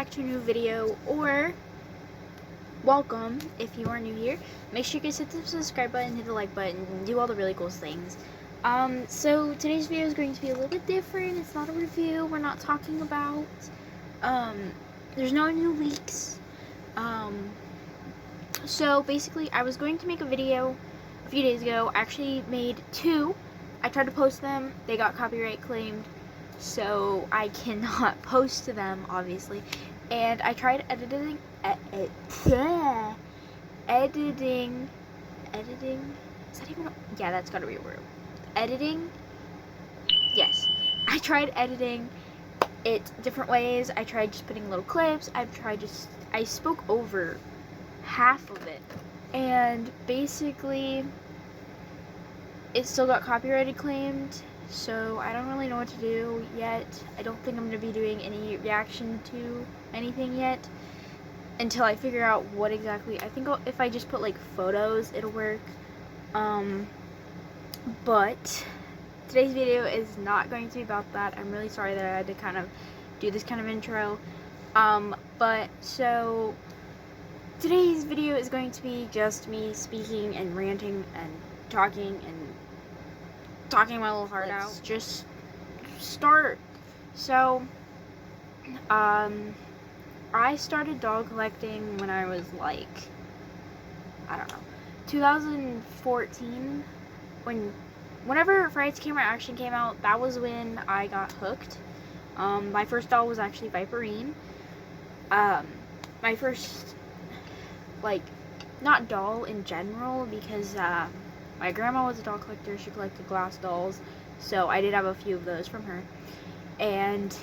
back to a new video, or welcome if you are new here. Make sure you guys hit the subscribe button, hit the like button, and do all the really cool things. So today's video is going to be a little bit different. It's not a review. We're not talking about, there's no new leaks. So basically I was going to make a video a few days ago. I actually made two. I tried to post them. They got copyright claimed, so I cannot post to them, obviously. And I tried editing, is that even, yeah, that's gotta be a word. Editing, yes. I tried editing it different ways. I tried just putting little clips. I spoke over half of it. And basically, it still got copyrighted claimed. So I don't really know what to do yet. I don't think I'm going to be doing any reaction to anything yet until I figure out what exactly. I think if I just put like photos, it'll work. But today's video is not going to be about that. I'm really sorry that I had to kind of do this kind of intro. But so today's video is going to be just me speaking and ranting and talking my little heart out. Let's just start. So, I started dog collecting when I was like, I don't know, 2014. Whenever Friday's Camera Action came out, that was when I got hooked. My first doll was actually Viperine. My first, like, not doll in general, because my grandma was a doll collector. She collected glass dolls, so I did have a few of those from her. And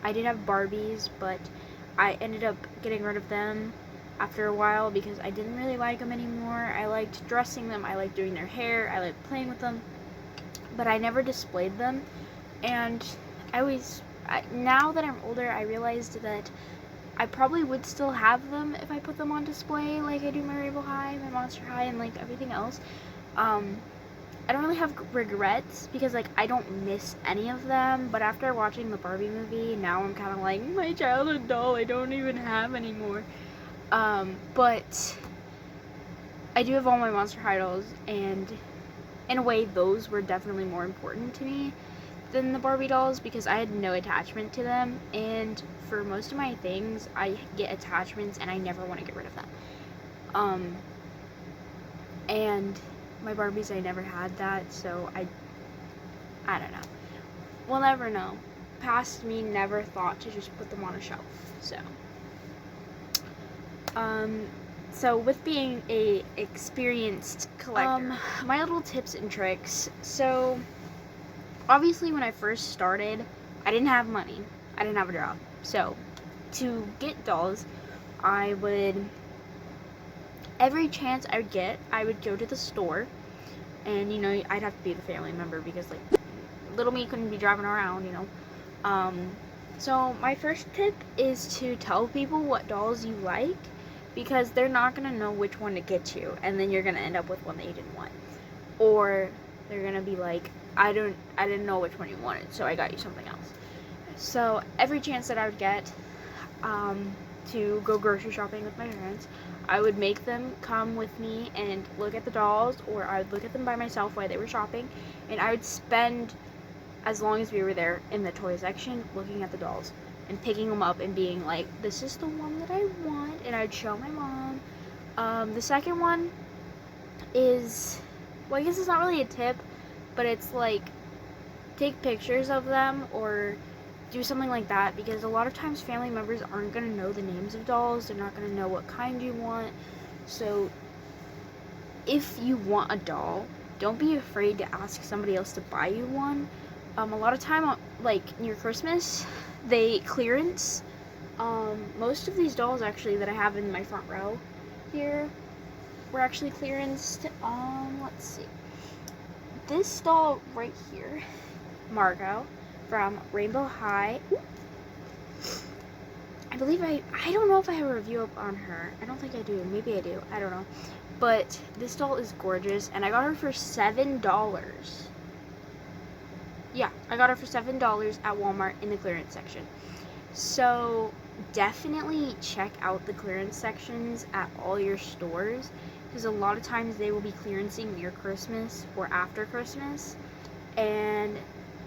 I did have Barbies, but I ended up getting rid of them after a while because I didn't really like them anymore. I liked dressing them, I liked doing their hair, I liked playing with them, but I never displayed them. And now that I'm older, I realized that I probably would still have them if I put them on display like I do my Rainbow High, my Monster High, and like everything else. I don't really have regrets because like I don't miss any of them, but after watching the Barbie movie, now I'm kind of like, my childhood doll I don't even have anymore. But I do have all my Monster High dolls, and in a way those were definitely more important to me than the Barbie dolls because I had no attachment to them, and for most of my things I get attachments and I never want to get rid of them. And my Barbies, I never had that, so I don't know. We'll never know. Past me never thought to just put them on a shelf. So with being a experienced collector, my little tips and tricks. So obviously when I first started, I didn't have money. I didn't have a job. So to get dolls, I would, every chance I would get, I would go to the store, and, you know, I'd have to be the family member because, like, little me couldn't be driving around, you know. So my first tip is to tell people what dolls you like, because they're not going to know which one to get you, and then you're going to end up with one that you didn't want. Or they're going to be like, I didn't know which one you wanted, so I got you something else. So every chance that I would get, to go grocery shopping with my parents, I would make them come with me and look at the dolls, or I would look at them by myself while they were shopping, and I would spend as long as we were there in the toy section looking at the dolls and picking them up and being like, this is the one that I want, and I'd show my mom. The second one is, well, I guess it's not really a tip, but it's like, take pictures of them or do something like that, because a lot of times family members aren't going to know the names of dolls. They're not going to know what kind you want. So if you want a doll, don't be afraid to ask somebody else to buy you one. A lot of time, like near Christmas, they clearance. Most of these dolls actually that I have in my front row here were actually clearanced. Let's see. This doll right here, Margot, from Rainbow High. I believe I don't know if I have a review up on her. I don't think I do. Maybe I do. I don't know. But this doll is gorgeous, and I got her for $7. Yeah, I got her for $7 at Walmart in the clearance section. So definitely check out the clearance sections at all your stores, because a lot of times they will be clearancing near Christmas or after Christmas, and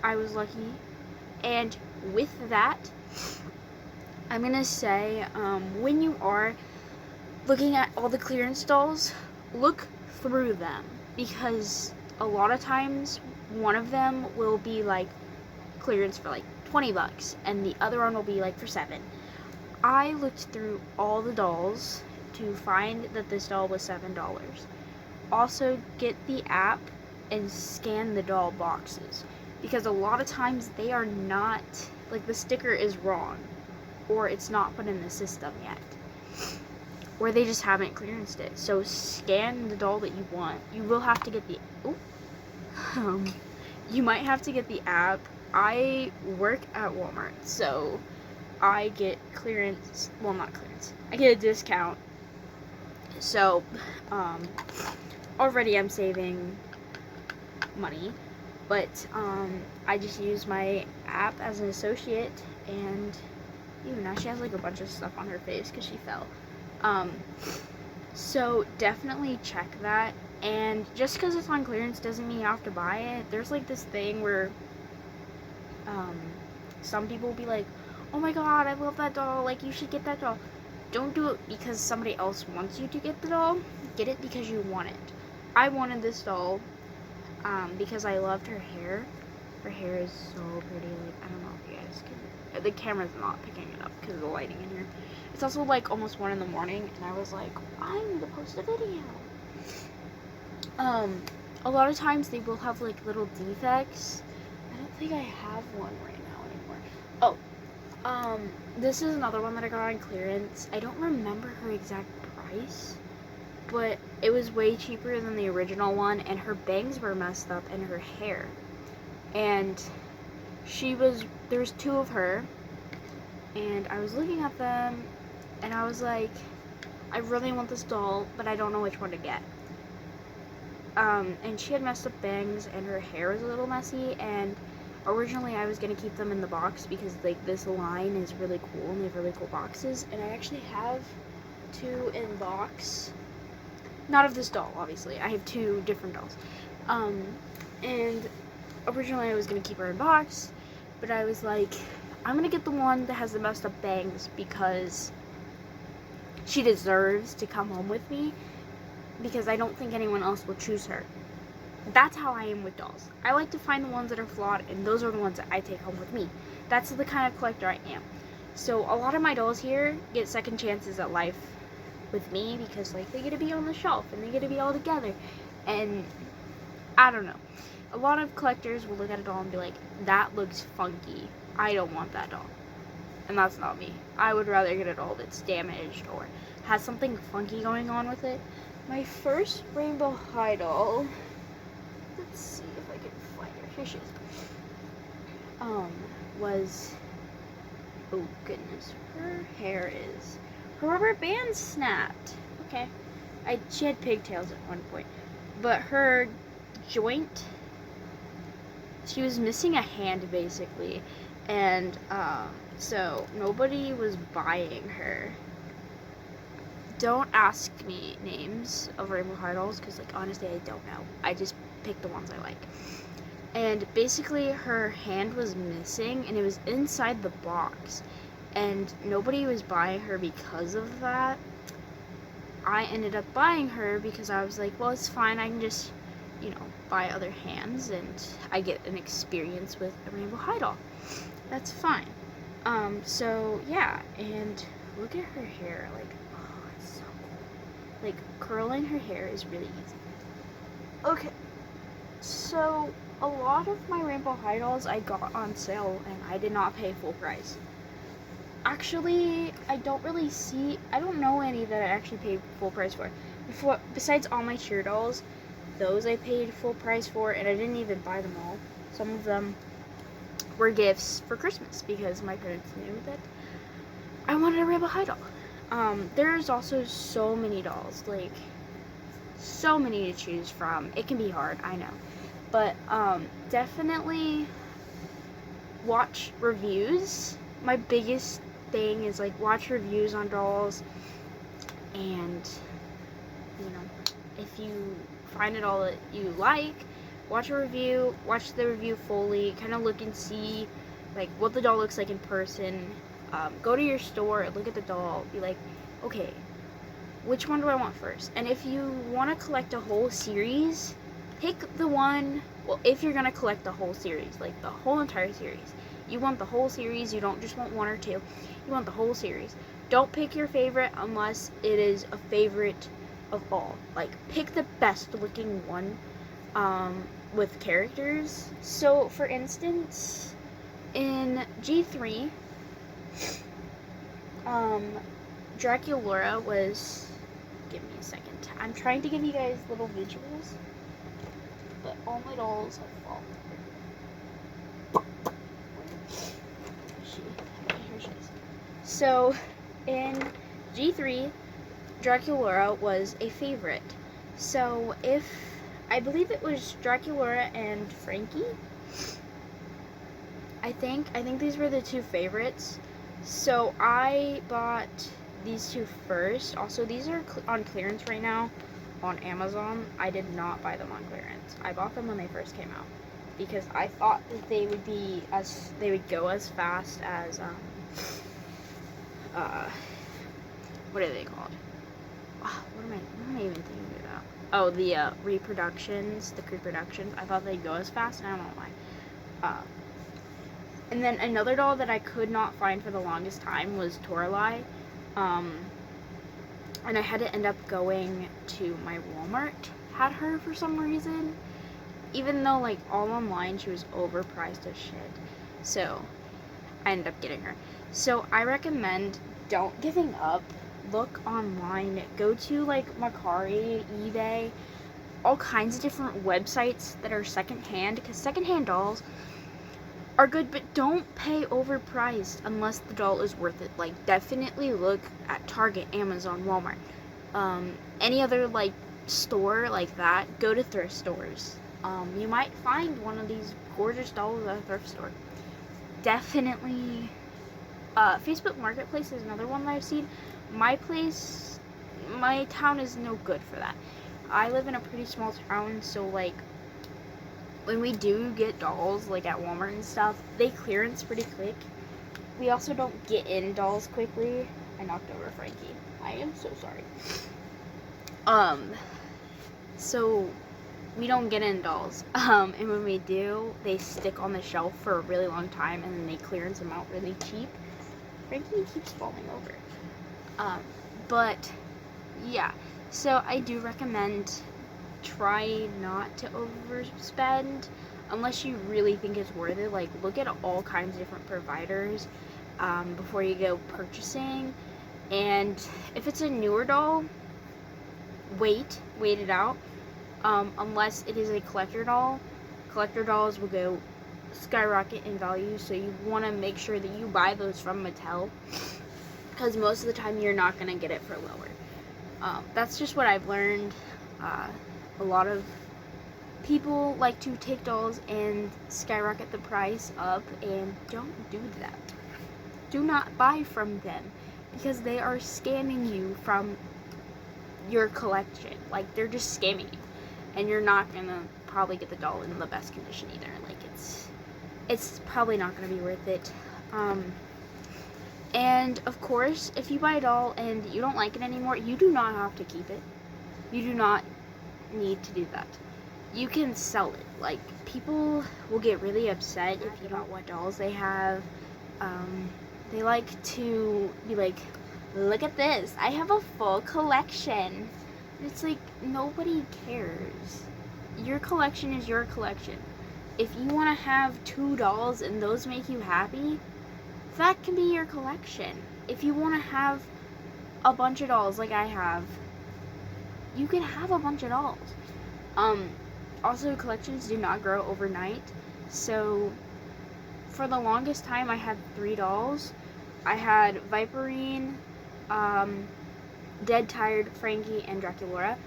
I was lucky. And with that, I'm gonna say, when you are looking at all the clearance dolls, look through them, because a lot of times one of them will be like clearance for like $20 and the other one will be like for $7. I looked through all the dolls to find that this doll was $7. Also, get the app and scan the doll boxes, because a lot of times they are not, like, the sticker is wrong, or it's not put in the system yet, or they just haven't clearanced it. So scan the doll that you want. You will have to get the you might have to get the app. I work at Walmart, so I get clearance, well, not clearance, I get a discount. So already I'm saving money, but I just use my app as an associate, and now she has like a bunch of stuff on her face because she fell. So definitely check that, and just because it's on clearance doesn't mean you have to buy it. There's like this thing where some people will be like, oh my god, I love that doll, like, you should get that doll. Don't do it because somebody else wants you to get the doll. Get it because you want it. I wanted this doll because I loved her hair. Her hair is so pretty. Like, I don't know if you guys can. The camera's not picking it up because of the lighting in here. It's also like almost 1 in the morning, and I was like, I need to post a video. A lot of times they will have like little defects. I don't think I have one right now anymore. Oh, this is another one that I got on clearance. I don't remember her exact price, but it was way cheaper than the original one, and her bangs were messed up and her hair. And there's 2 of her, and I was looking at them, and I was like, I really want this doll, but I don't know which one to get. And she had messed up bangs, and her hair was a little messy, and originally I was going to keep them in the box because, like, this line is really cool, and they have really cool boxes, and I actually have 2 in box. Not of this doll, obviously. I have 2 different dolls. And originally I was going to keep her in box, but I was like, I'm going to get the one that has the messed up bangs because she deserves to come home with me, because I don't think anyone else will choose her. That's how I am with dolls. I like to find the ones that are flawed, and those are the ones that I take home with me. That's the kind of collector I am. So a lot of my dolls here get second chances at life with me because, like, they get to be on the shelf and they get to be all together. And I don't know. A lot of collectors will look at a doll and be like, that looks funky. I don't want that doll. And that's not me. I would rather get a doll that's damaged or has something funky going on with it. My first Rainbow High doll, let's see if I can find her. Here she is. Was, oh goodness, her rubber band snapped. Okay. She had pigtails at one point. But her joint, she was missing a hand basically. And, so nobody was buying her. Don't ask me names of Rainbow High dolls, because, like, honestly, I don't know. I just pick the ones I like. And basically, her hand was missing, and it was inside the box. And nobody was buying her because of that. I ended up buying her because I was like, well, it's fine. I can just, buy other hands, and I get an experience with a Rainbow High doll. That's fine. So, yeah. And look at her hair. Like, like, curling her hair is really easy. Okay, so a lot of my Rainbow High dolls I got on sale, and I did not pay full price. Actually, I don't know any that I actually paid full price for. Besides all my cheer dolls, those I paid full price for, and I didn't even buy them all. Some of them were gifts for Christmas, because my parents knew that I wanted a Rainbow High doll. There's also so many dolls, like, so many to choose from. It can be hard, I know. But, definitely watch reviews. My biggest thing is like watch reviews on dolls, and you know, if you find it all that you like, watch a review, watch the review fully, kind of look and see like what the doll looks like in person. Go to your store, look at the doll, be like, okay, which one do I want first? And if you want to collect a whole series, pick the one, well, if you're going to collect the whole series, like the whole entire series, you want the whole series, you don't just want one or two, you want the whole series. Don't pick your favorite unless it is a favorite of all. Like, pick the best looking one with characters. So, for instance, in G3, Draculaura was, give me a second, I'm trying to give you guys little visuals, but all my dolls have fallen. Here she is. So, in G3, Draculaura was a favorite. So, I believe it was Draculaura and Frankie. I think these were the two favorites. So I bought these two first. Also, these are on clearance right now on Amazon. I did not buy them on clearance. I bought them when they first came out because I thought that they would go as fast as what are they called? What am I even thinking about? Oh, the reproductions, the reproductions. I thought they'd go as fast, and I don't know why. And then another doll that I could not find for the longest time was Toralei. And I had to end up going to my Walmart, had her for some reason. Even though, like, all online, she was overpriced as shit. So, I ended up getting her. So, I recommend don't giving up. Look online. Go to, like, Mercari, eBay, all kinds of different websites that are secondhand, because secondhand dolls are good, but don't pay overpriced unless the doll is worth it. Like, definitely look at Target, Amazon, Walmart, any other, like, store like that. Go to thrift stores. You might find one of these gorgeous dolls at a thrift store. Definitely, Facebook Marketplace is another one that I've seen. My town is no good for that. I live in a pretty small town, so, like, when we do get dolls, like at Walmart and stuff, they clearance pretty quick. We also don't get in dolls quickly. I knocked over Frankie. I am so sorry. So we don't get in dolls. And when we do, they stick on the shelf for a really long time, and then they clearance them out really cheap. Frankie keeps falling over. But yeah, so I do recommend try not to overspend unless you really think it's worth it. Like, look at all kinds of different providers before you go purchasing. And if it's a newer doll, wait it out. Unless it is a collector doll. Collector dolls will go skyrocket in value, so you want to make sure that you buy those from Mattel, because most of the time you're not going to get it for lower. That's just what I've learned. A lot of people like to take dolls and skyrocket the price up, and don't do that. Do not buy from them, because they are scamming you from your collection. Like, they're just scamming you, and you're not gonna probably get the doll in the best condition either. Like, it's probably not gonna be worth it. And of course, if you buy a doll and you don't like it anymore, you do not have to keep it. You do not need to do that. You can sell it. Like, people will get really upset if you don't know what dolls they have. They like to be like, look at this, I have a full collection. It's like, nobody cares. Your collection is your collection. If you want to have 2 dolls and those make you happy, that can be your collection. If you want to have a bunch of dolls like I have, you can have a bunch of dolls. Also, collections do not grow overnight. So, for the longest time, I had 3 dolls. I had Viperine, Dead Tired, Frankie, and Draculaura.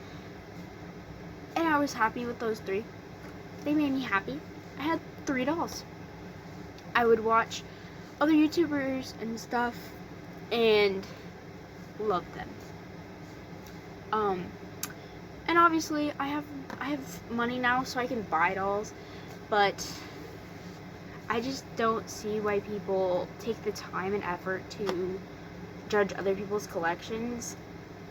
And I was happy with those 3. They made me happy. I had 3 dolls. I would watch other YouTubers and stuff and love them. And obviously I have money now, so I can buy dolls, but I just don't see why people take the time and effort to judge other people's collections.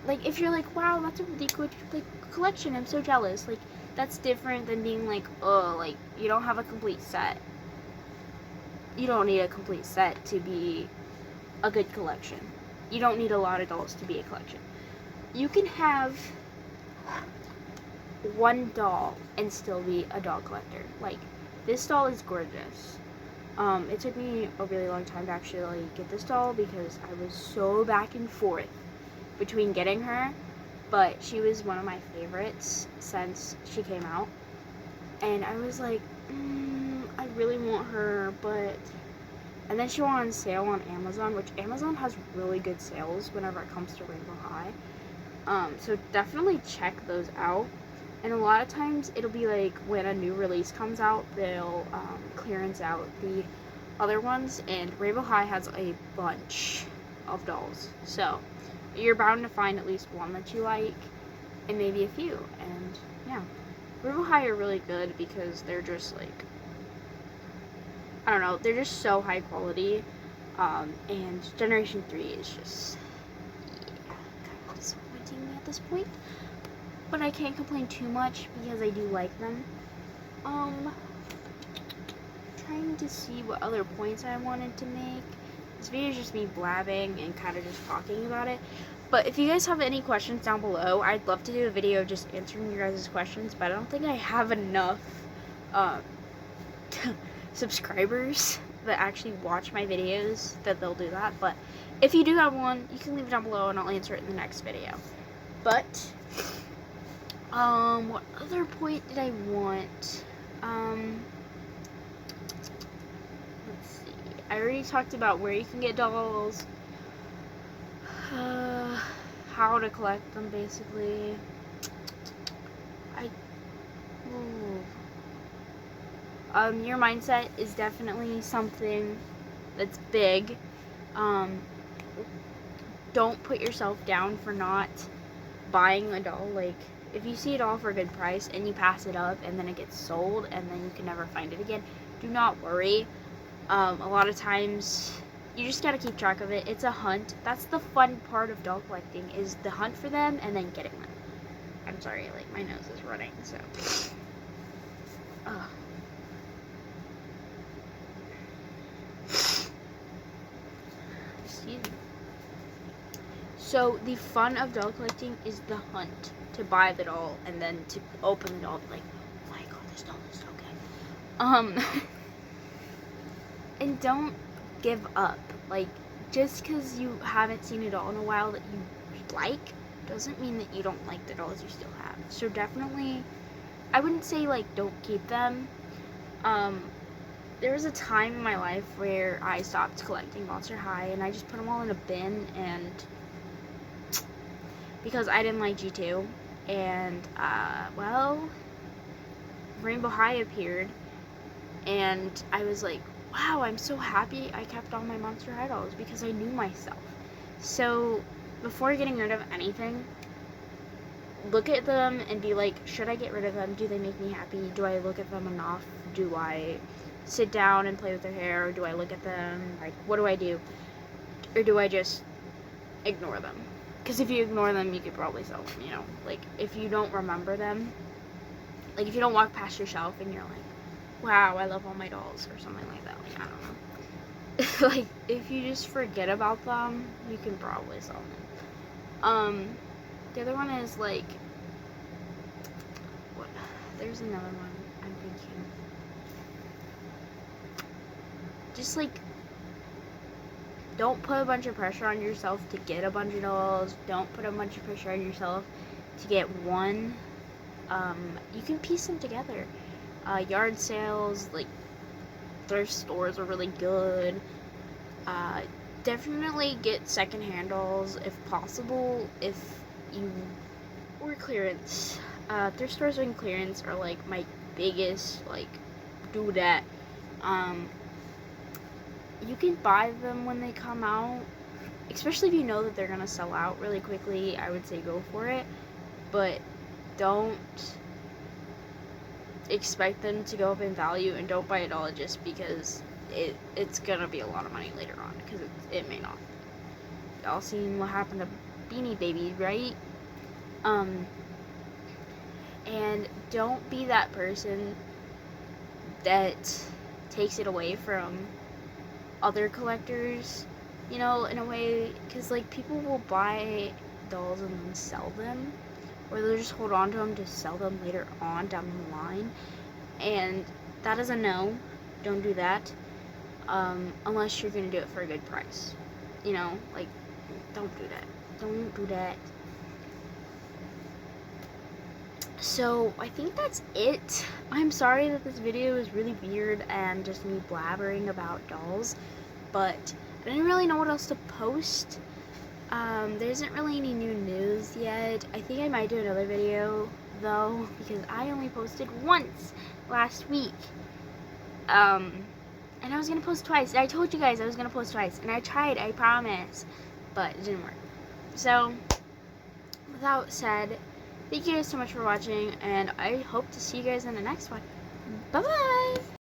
Like, if you're like, wow, that's a really good, like, collection, I'm so jealous, like, that's different than being like, oh, like, you don't have a complete set. You don't need a complete set to be a good collection. You don't need a lot of dolls to be a collection. You can have one doll and still be a doll collector. Like, this doll is gorgeous. It took me a really long time to actually get this doll because I was so back and forth between getting her, but she was one of my favorites since she came out, and I was like, I really want her, but, and then she went on sale on Amazon, which Amazon has really good sales whenever it comes to Rainbow High, so definitely check those out. And a lot of times it'll be like when a new release comes out, they'll clearance out the other ones, and Rainbow High has a bunch of dolls, so you're bound to find at least one that you like, and maybe a few. And yeah, Rainbow High are really good because they're just like, I don't know, they're just so high quality, and Generation 3 is just, yeah, kind of disappointing me at this point. But I can't complain too much because I do like them. Trying to see what other points I wanted to make. This video is just me blabbing and kind of just talking about it. But if you guys have any questions down below, I'd love to do a video just answering your guys' questions, but I don't think I have enough subscribers that actually watch my videos that they'll do that. But if you do have one, you can leave it down below and I'll answer it in the next video. But what other point did I want? Let's see. I already talked about where you can get dolls, how to collect them, basically. Your mindset is definitely something that's big. Don't put yourself down for not buying a doll. Like, if you see a doll for a good price and you pass it up and then it gets sold and then you can never find it again, do not worry. A lot of times you just gotta keep track of it. It's a hunt. That's the fun part of doll collecting, is the hunt for them and then getting them. I'm sorry, like, my nose is running, so. Excuse me. So the fun of doll collecting is the hunt, to buy the doll and then to open the doll, like, oh my god, this doll is so good. And don't give up. Like, just because you haven't seen a doll in a while that you like doesn't mean that you don't like the dolls you still have. So definitely, I wouldn't say like don't keep them. There was a time in my life where I stopped collecting Monster High and I just put them all in a bin, and because I didn't like G2, and well, Rainbow High appeared and I was like, wow, I'm so happy I kept all my Monster High dolls because I knew myself. So before getting rid of anything, look at them and be like, should I get rid of them? Do they make me happy? Do I look at them enough? Do I sit down and play with their hair? Or do I look at them? Like, what do I do? Or do I just ignore them? Because if you ignore them, you could probably sell them, you know? Like, if you don't remember them, like, if you don't walk past your shelf and you're like, wow, I love all my dolls, or something like that. Like, I don't know. Like, if you just forget about them, you can probably sell them. The other one is, like, what? There's another one I'm thinking. Just, like, don't put a bunch of pressure on yourself to get a bunch of dolls. Don't put a bunch of pressure on yourself to get one. You can piece them together. Yard sales, like, thrift stores are really good. Definitely get secondhand dolls if possible, or clearance. Thrift stores and clearance are, like, my biggest, like, do that. You can buy them when they come out, especially if you know that they're gonna sell out really quickly, I would say go for it. But don't expect them to go up in value, and don't buy it all just because it's gonna be a lot of money later on, because it may not. Y'all seen what happened to Beanie Baby, right? And don't be that person that takes it away from other collectors, you know, in a way, because like people will buy dolls and then sell them, or they'll just hold on to them to sell them later on down the line, and that is a no. Don't do that, unless you're gonna do it for a good price, you know, like, don't do that. So I think that's it. I'm sorry that this video is really weird and just me blabbering about dolls, but I didn't really know what else to post. There isn't really any new news yet. I think I might do another video though, because I only posted once last week. And I was gonna post twice. I told you guys I was gonna post twice, and I tried, I promise, but it didn't work. So, with that said, thank you guys so much for watching, and I hope to see you guys in the next one. Bye-bye!